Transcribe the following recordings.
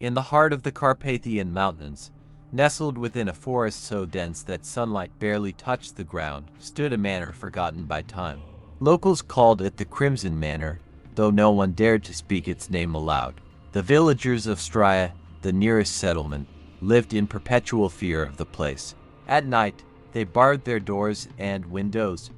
In the heart of the Carpathian Mountains, nestled within a forest so dense that sunlight barely touched the ground, stood a manor forgotten by time. Locals called it the Crimson Manor, though no one dared to speak its name aloud. The villagers of Strya, the nearest settlement, lived in perpetual fear of the place. At night, they barred their doors and windows,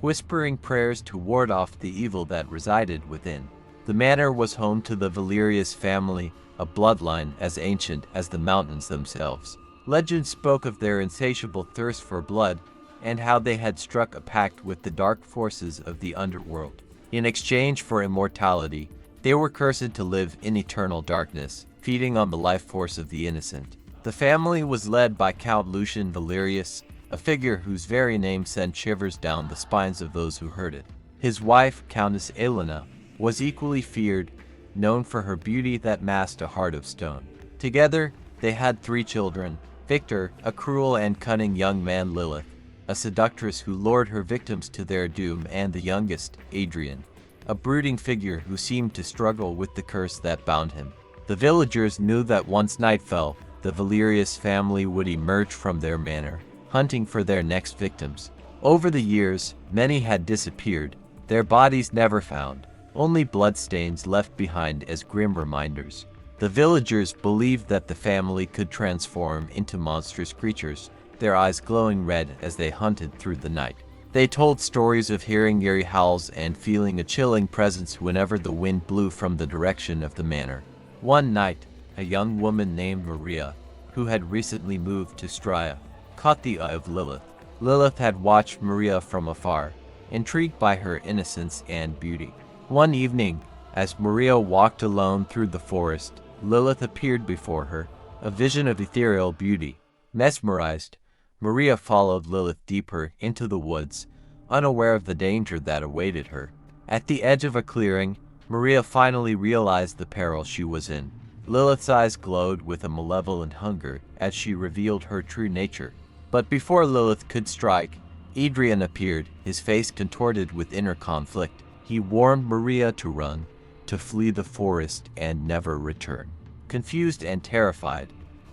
whispering prayers to ward off the evil that resided within. The manor was home to the Valerius family, a bloodline as ancient as the mountains themselves. Legend spoke of their insatiable thirst for blood and how they had struck a pact with the dark forces of the underworld. In exchange for immortality, they were cursed to live in eternal darkness, feeding on the life force of the innocent. The family was led by Count Lucian Valerius, a figure whose very name sent shivers down the spines of those who heard it. His wife, Countess Elena, was equally feared, known for her beauty that masked a heart of stone. Together, they had 3 children: Victor, a cruel and cunning young man; Lilith, a seductress who lured her victims to their doom; and the youngest, Adrian, a brooding figure who seemed to struggle with the curse that bound him. The villagers knew that once night fell, the Valerius family would emerge from their manor, hunting for their next victims. Over the years, many had disappeared, their bodies never found, only bloodstains left behind as grim reminders. The villagers believed that the family could transform into monstrous creatures, their eyes glowing red as they hunted through the night. They told stories of hearing eerie howls and feeling a chilling presence whenever the wind blew from the direction of the manor. One night, a young woman named Maria, who had recently moved to Strya, caught the eye of Lilith. Lilith had watched Maria from afar, intrigued by her innocence and beauty. One evening, as Maria walked alone through the forest, Lilith appeared before her, a vision of ethereal beauty. Mesmerized, Maria followed Lilith deeper into the woods, unaware of the danger that awaited her. At the edge of a clearing, Maria finally realized the peril she was in. Lilith's eyes glowed with a malevolent hunger as she revealed her true nature. But before Lilith could strike, Adrian appeared, his face contorted with inner conflict. He warned Maria to run, to flee the forest and never return. Confused and terrified,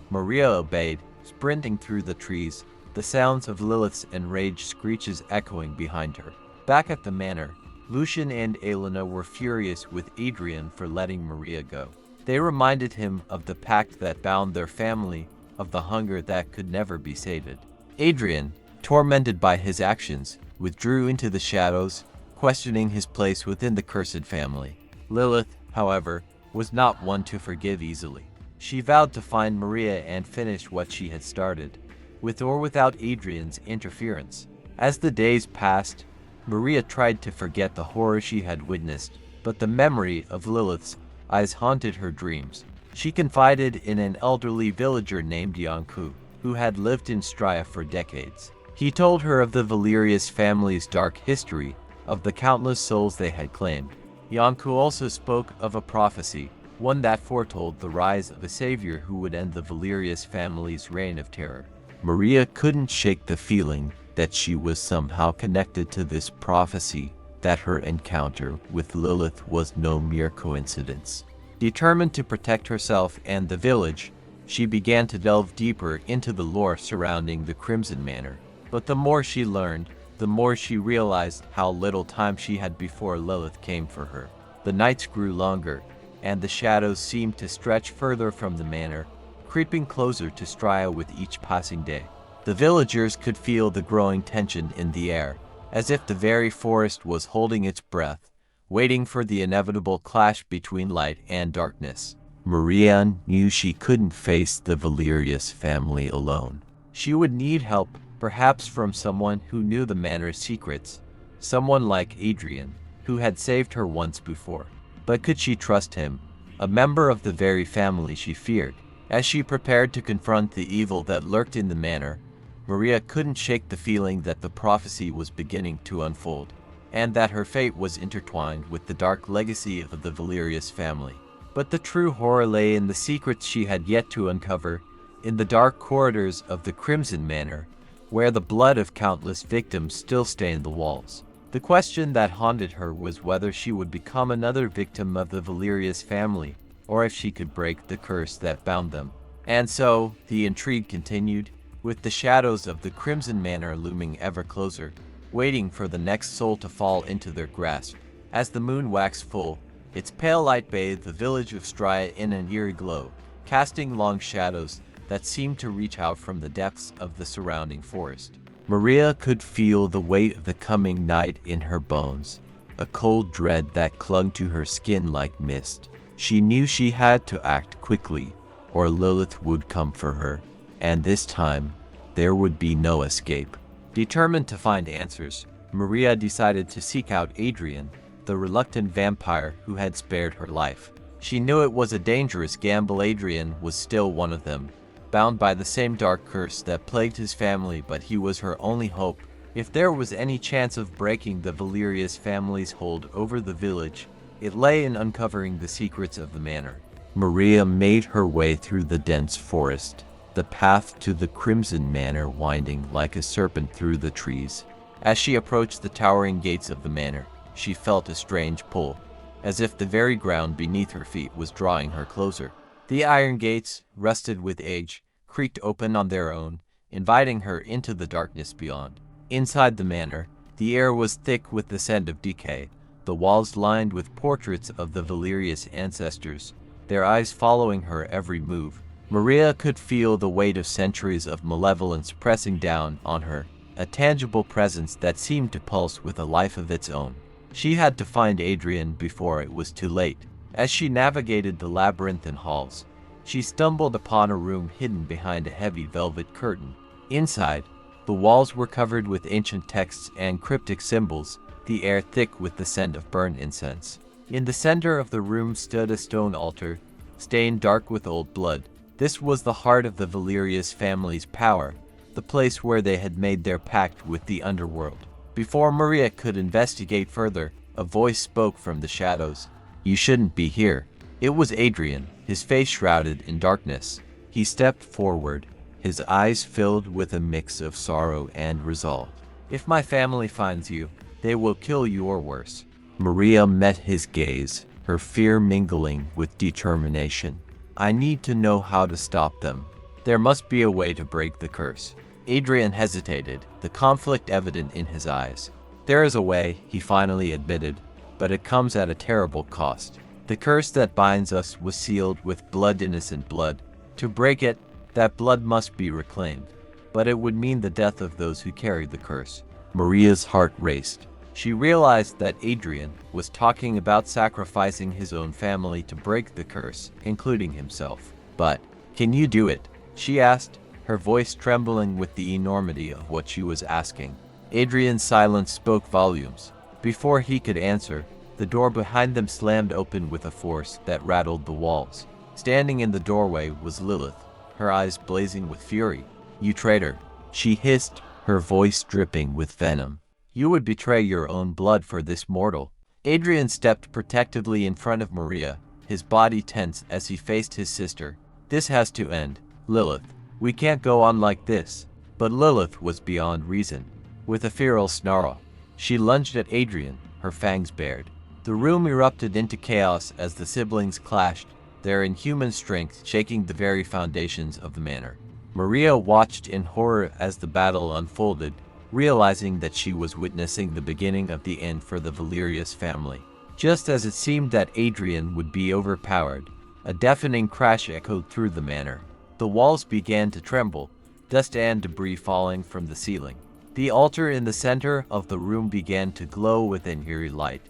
Maria obeyed, sprinting through the trees, the sounds of Lilith's enraged screeches echoing behind her. Back at the manor, Lucian and Elena were furious with Adrian for letting Maria go. They reminded him of the pact that bound their family, of the hunger that could never be sated. Adrian, tormented by his actions, withdrew into the shadows, questioning his place within the cursed family. Lilith, however, was not one to forgive easily. She vowed to find Maria and finish what she had started, with or without Adrian's interference. As the days passed, Maria tried to forget the horror she had witnessed, but the memory of Lilith's eyes haunted her dreams. She confided in an elderly villager named Yanku, who had lived in Strya for decades. He told her of the Valerius family's dark history, of the countless souls they had claimed. Yanku also spoke of a prophecy, one that foretold the rise of a savior who would end the Valerius family's reign of terror. Maria couldn't shake the feeling that she was somehow connected to this prophecy, that her encounter with Lilith was no mere coincidence. Determined to protect herself and the village, she began to delve deeper into the lore surrounding the Crimson Manor. But the more she learned, the more she realized how little time she had before Lilith came for her. The nights grew longer, and the shadows seemed to stretch further from the manor, creeping closer to Strya with each passing day. The villagers could feel the growing tension in the air, as if the very forest was holding its breath, waiting for the inevitable clash between light and darkness. Maria knew she couldn't face the Valerius family alone. She would need help, perhaps from someone who knew the manor's secrets, someone like Adrian, who had saved her once before. But could she trust him, a member of the very family she feared? As she prepared to confront the evil that lurked in the manor, Maria couldn't shake the feeling that the prophecy was beginning to unfold, and that her fate was intertwined with the dark legacy of the Valerius family. But the true horror lay in the secrets she had yet to uncover, in the dark corridors of the Crimson Manor, where the blood of countless victims still stained the walls. The question that haunted her was whether she would become another victim of the Valerius family, or if she could break the curse that bound them. And so, the intrigue continued, with the shadows of the Crimson Manor looming ever closer, waiting for the next soul to fall into their grasp. As the moon waxed full, its pale light bathed the village of Strya in an eerie glow, casting long shadows that seemed to reach out from the depths of the surrounding forest. Maria could feel the weight of the coming night in her bones, a cold dread that clung to her skin like mist. She knew she had to act quickly, or Lilith would come for her, and this time, there would be no escape. Determined to find answers, Maria decided to seek out Adrian, the reluctant vampire who had spared her life. She knew it was a dangerous gamble. Adrian was still one of them, bound by the same dark curse that plagued his family, but he was her only hope. If there was any chance of breaking the Valerius family's hold over the village, it lay in uncovering the secrets of the manor. Maria made her way through the dense forest, the path to the Crimson Manor winding like a serpent through the trees. As she approached the towering gates of the manor, she felt a strange pull, as if the very ground beneath her feet was drawing her closer. The iron gates, rusted with age, creaked open on their own, inviting her into the darkness beyond. Inside the manor, the air was thick with the scent of decay, the walls lined with portraits of the Valerius ancestors, their eyes following her every move. Maria could feel the weight of centuries of malevolence pressing down on her, a tangible presence that seemed to pulse with a life of its own. She had to find Adrian before it was too late. As she navigated the labyrinthine halls, she stumbled upon a room hidden behind a heavy velvet curtain. Inside, the walls were covered with ancient texts and cryptic symbols, the air thick with the scent of burned incense. In the center of the room stood a stone altar, stained dark with old blood. This was the heart of the Valerius family's power, the place where they had made their pact with the underworld. Before Maria could investigate further, a voice spoke from the shadows. "You shouldn't be here." It was Adrian, his face shrouded in darkness. He stepped forward, his eyes filled with a mix of sorrow and resolve. "If my family finds you, they will kill you or worse." Maria met his gaze, her fear mingling with determination. "I need to know how to stop them. There must be a way to break the curse." Adrian hesitated, the conflict evident in his eyes. "There is a way," he finally admitted, "but it comes at a terrible cost. The curse that binds us was sealed with blood, innocent blood. To break it, that blood must be reclaimed. But it would mean the death of those who carried the curse." Maria's heart raced. She realized that Adrian was talking about sacrificing his own family to break the curse, including himself. "But, can you do it?" she asked, her voice trembling with the enormity of what she was asking. Adrian's silence spoke volumes. Before he could answer, the door behind them slammed open with a force that rattled the walls. Standing in the doorway was Lilith, her eyes blazing with fury. "You traitor," she hissed, her voice dripping with venom. "You would betray your own blood for this mortal." Adrian stepped protectively in front of Maria, his body tense as he faced his sister. "This has to end, Lilith. We can't go on like this." But Lilith was beyond reason. With a feral snarl, she lunged at Adrian, her fangs bared. The room erupted into chaos as the siblings clashed, their inhuman strength shaking the very foundations of the manor. Maria watched in horror as the battle unfolded, realizing that she was witnessing the beginning of the end for the Valerius family. Just as it seemed that Adrian would be overpowered, a deafening crash echoed through the manor. The walls began to tremble, dust and debris falling from the ceiling. The altar in the center of the room began to glow with an eerie light,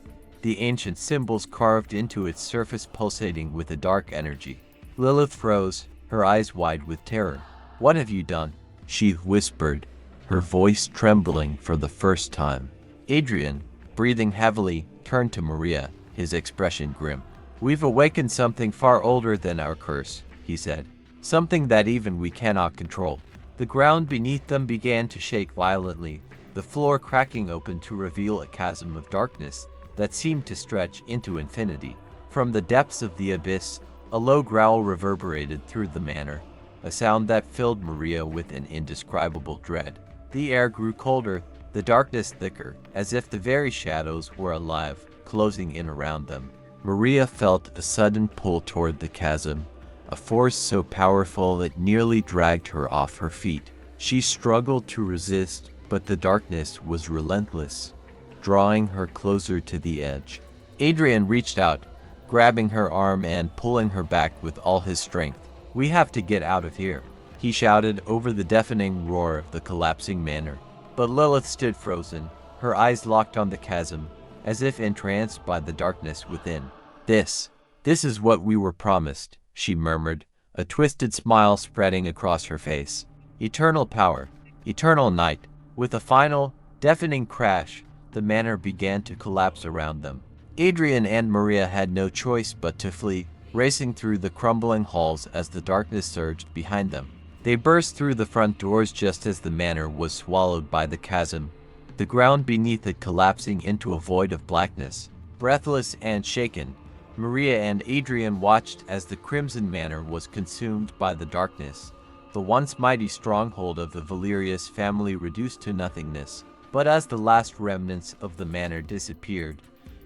the ancient symbols carved into its surface pulsating with a dark energy. Lilith froze, her eyes wide with terror. "What have you done?" she whispered, her voice trembling for the first time. Adrian, breathing heavily, turned to Maria, his expression grim. "We've awakened something far older than our curse," he said. "Something that even we cannot control." The ground beneath them began to shake violently, the floor cracking open to reveal a chasm of darkness that seemed to stretch into infinity. From the depths of the abyss, a low growl reverberated through the manor, a sound that filled Maria with an indescribable dread. The air grew colder, the darkness thicker, as if the very shadows were alive, closing in around them. Maria felt a sudden pull toward the chasm, a force so powerful it nearly dragged her off her feet. She struggled to resist, but the darkness was relentless, drawing her closer to the edge. Adrian reached out, grabbing her arm and pulling her back with all his strength. "We have to get out of here," he shouted over the deafening roar of the collapsing manor. But Lilith stood frozen, her eyes locked on the chasm, as if entranced by the darkness within. This is what we were promised," she murmured, a twisted smile spreading across her face. "Eternal power, eternal night." With a final, deafening crash, the manor began to collapse around them. Adrian and Maria had no choice but to flee, racing through the crumbling halls as the darkness surged behind them. They burst through the front doors just as the manor was swallowed by the chasm, the ground beneath it collapsing into a void of blackness. Breathless and shaken, Maria and Adrian watched as the Crimson Manor was consumed by the darkness, the once mighty stronghold of the Valerius family reduced to nothingness. But as the last remnants of the manor disappeared,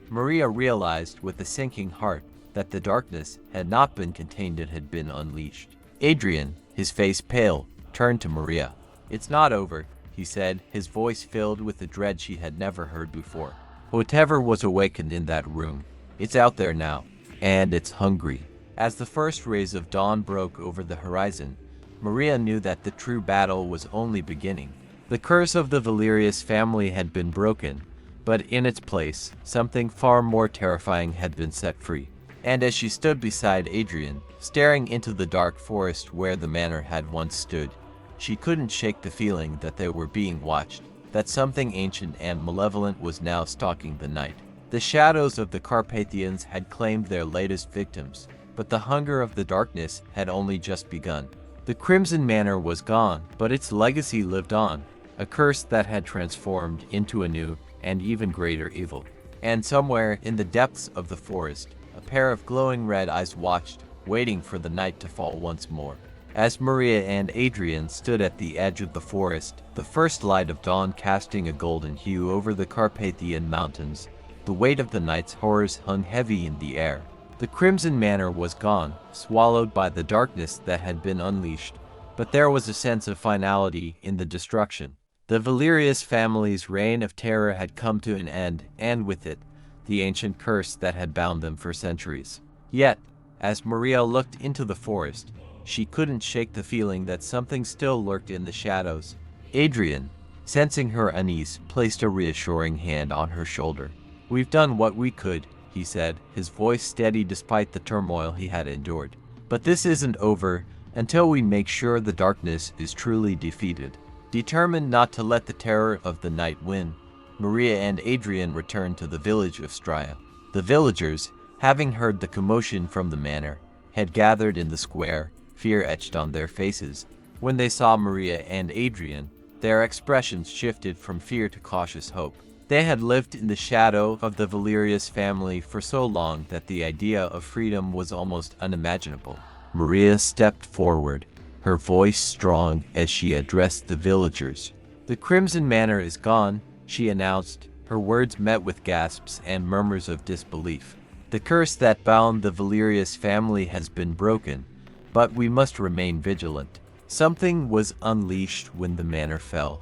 Maria realized with a sinking heart that the darkness had not been contained, it had been unleashed. Adrian, his face pale, turned to Maria. "It's not over," he said, his voice filled with a dread she had never heard before. "Whatever was awakened in that room, it's out there now, and it's hungry." As the first rays of dawn broke over the horizon, Maria knew that the true battle was only beginning. The curse of the Valerius family had been broken, but in its place, something far more terrifying had been set free. And as she stood beside Adrian, staring into the dark forest where the manor had once stood, she couldn't shake the feeling that they were being watched, that something ancient and malevolent was now stalking the night. The shadows of the Carpathians had claimed their latest victims, but the hunger of the darkness had only just begun. The Crimson Manor was gone, but its legacy lived on, a curse that had transformed into a new and even greater evil. And somewhere in the depths of the forest, a pair of glowing red eyes watched, waiting for the night to fall once more. As Maria and Adrian stood at the edge of the forest, the first light of dawn casting a golden hue over the Carpathian mountains, the weight of the night's horrors hung heavy in the air. The Crimson Manor was gone, swallowed by the darkness that had been unleashed, but there was a sense of finality in the destruction. The Valerius family's reign of terror had come to an end, and with it, the ancient curse that had bound them for centuries. Yet, as Maria looked into the forest, she couldn't shake the feeling that something still lurked in the shadows. Adrian, sensing her unease, placed a reassuring hand on her shoulder. "We've done what we could," he said, his voice steady despite the turmoil he had endured. "But this isn't over until we make sure the darkness is truly defeated." Determined not to let the terror of the night win, Maria and Adrian returned to the village of Strya. The villagers, having heard the commotion from the manor, had gathered in the square, fear etched on their faces. When they saw Maria and Adrian, their expressions shifted from fear to cautious hope. They had lived in the shadow of the Valerius family for so long that the idea of freedom was almost unimaginable. Maria stepped forward, her voice strong as she addressed the villagers. "The Crimson Manor is gone," she announced, her words met with gasps and murmurs of disbelief. "The curse that bound the Valerius family has been broken, but we must remain vigilant. Something was unleashed when the manor fell,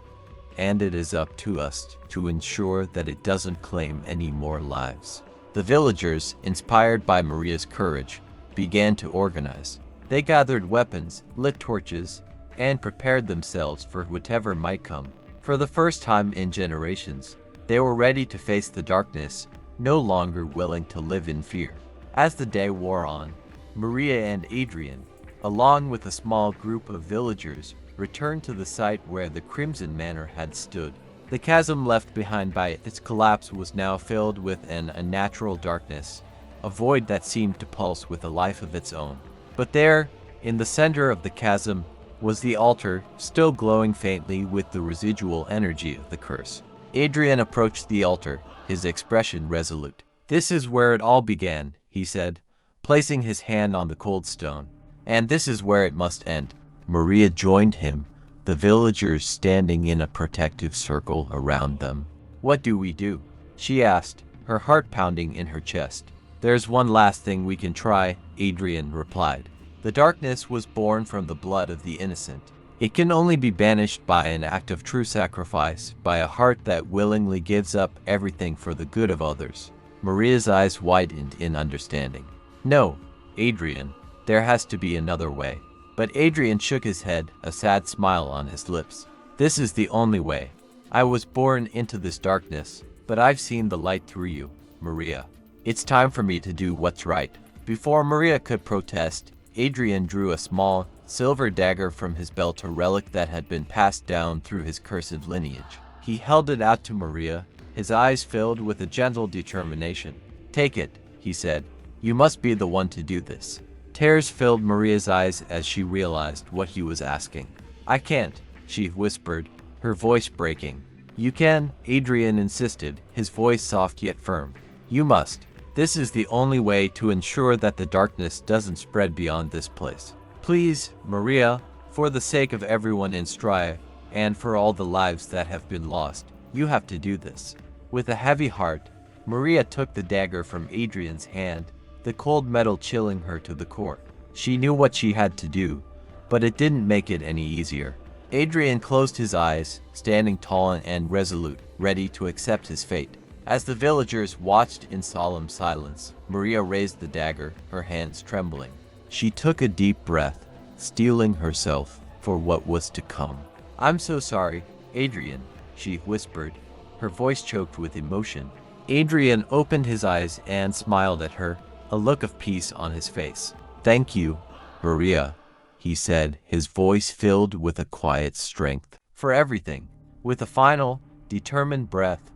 and it is up to us to ensure that it doesn't claim any more lives." The villagers, inspired by Maria's courage, began to organize. They gathered weapons, lit torches, and prepared themselves for whatever might come. For the first time in generations, they were ready to face the darkness, no longer willing to live in fear. As the day wore on, Maria and Adrian, along with a small group of villagers, returned to the site where the Crimson Manor had stood. The chasm left behind by its collapse was now filled with an unnatural darkness, a void that seemed to pulse with a life of its own. But there, in the center of the chasm, was the altar, still glowing faintly with the residual energy of the curse. Adrian approached the altar, his expression resolute. "This is where it all began," he said, placing his hand on the cold stone. "And this is where it must end." Maria joined him, the villagers standing in a protective circle around them. "What do we do?" she asked, her heart pounding in her chest. There's one last thing we can try, Adrian replied. The darkness was born from the blood of the innocent. It can only be banished by an act of true sacrifice, by a heart that willingly gives up everything for the good of others. Maria's eyes widened in understanding. No, Adrian, there has to be another way. But Adrian shook his head, a sad smile on his lips. This is the only way. I was born into this darkness, but I've seen the light through you, Maria. It's time for me to do what's right. Before Maria could protest, Adrian drew a small, silver dagger from his belt, a relic that had been passed down through his cursed lineage. He held it out to Maria, his eyes filled with a gentle determination. Take it, he said. You must be the one to do this. Tears filled Maria's eyes as she realized what he was asking. I can't, she whispered, her voice breaking. You can, Adrian insisted, his voice soft yet firm. You must. This is the only way to ensure that the darkness doesn't spread beyond this place. Please, Maria, for the sake of everyone in Stria, and for all the lives that have been lost, you have to do this. With a heavy heart, Maria took the dagger from Adrian's hand, the cold metal chilling her to the core. She knew what she had to do, but it didn't make it any easier. Adrian closed his eyes, standing tall and resolute, ready to accept his fate. As the villagers watched in solemn silence, Maria raised the dagger, her hands trembling. She took a deep breath, steeling herself for what was to come. I'm so sorry, Adrian, she whispered, her voice choked with emotion. Adrian opened his eyes and smiled at her, a look of peace on his face. Thank you, Maria, he said, his voice filled with a quiet strength. For everything. With a final, determined breath,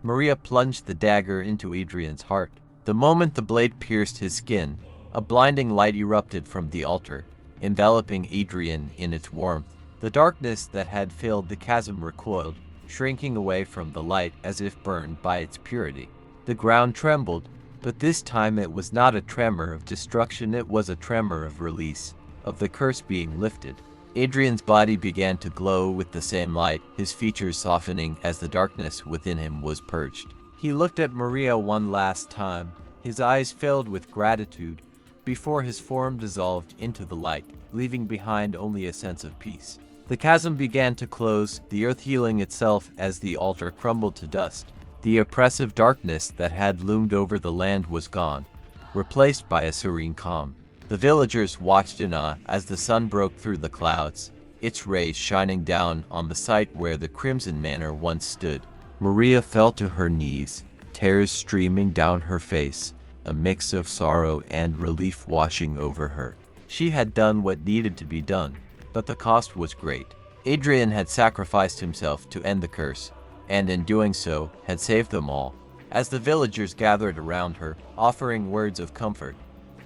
Maria plunged the dagger into Adrian's heart. The moment the blade pierced his skin, a blinding light erupted from the altar, enveloping Adrian in its warmth. The darkness that had filled the chasm recoiled, shrinking away from the light as if burned by its purity. The ground trembled, but this time it was not a tremor of destruction, it was a tremor of release, of the curse being lifted. Adrian's body began to glow with the same light, his features softening as the darkness within him was purged. He looked at Maria one last time, his eyes filled with gratitude, before his form dissolved into the light, leaving behind only a sense of peace. The chasm began to close, the earth healing itself as the altar crumbled to dust. The oppressive darkness that had loomed over the land was gone, replaced by a serene calm. The villagers watched in awe as the sun broke through the clouds, its rays shining down on the site where the Crimson Manor once stood. Maria fell to her knees, tears streaming down her face, a mix of sorrow and relief washing over her. She had done what needed to be done, but the cost was great. Adrian had sacrificed himself to end the curse, and in doing so, had saved them all. As the villagers gathered around her, offering words of comfort,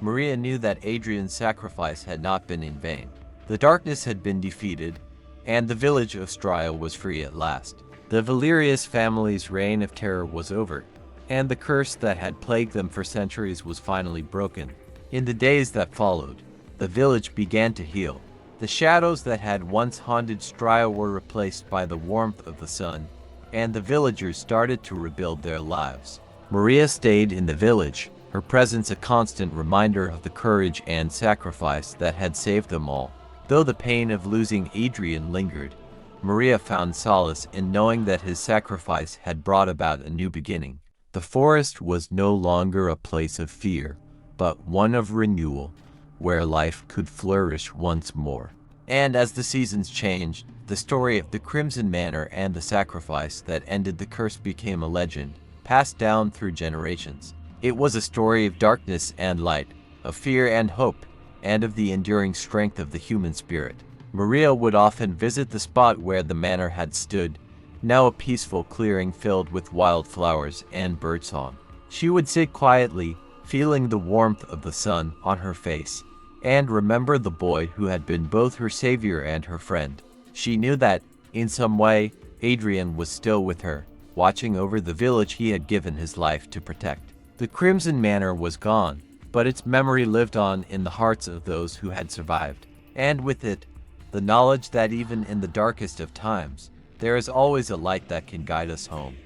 Maria knew that Adrian's sacrifice had not been in vain. The darkness had been defeated, and the village of Stria was free at last. The Valerius family's reign of terror was over, and the curse that had plagued them for centuries was finally broken. In the days that followed, the village began to heal. The shadows that had once haunted Stria were replaced by the warmth of the sun, and the villagers started to rebuild their lives. Maria stayed in the village, her presence a constant reminder of the courage and sacrifice that had saved them all. Though the pain of losing Adrian lingered, Maria found solace in knowing that his sacrifice had brought about a new beginning. The forest was no longer a place of fear, but one of renewal, where life could flourish once more. And as the seasons changed, the story of the Crimson Manor and the sacrifice that ended the curse became a legend, passed down through generations. It was a story of darkness and light, of fear and hope, and of the enduring strength of the human spirit. Maria would often visit the spot where the manor had stood, now a peaceful clearing filled with wildflowers and birdsong. She would sit quietly, feeling the warmth of the sun on her face, and remember the boy who had been both her savior and her friend. She knew that, in some way, Adrian was still with her, watching over the village he had given his life to protect. The Crimson Manor was gone, but its memory lived on in the hearts of those who had survived, and with it, the knowledge that even in the darkest of times, there is always a light that can guide us home.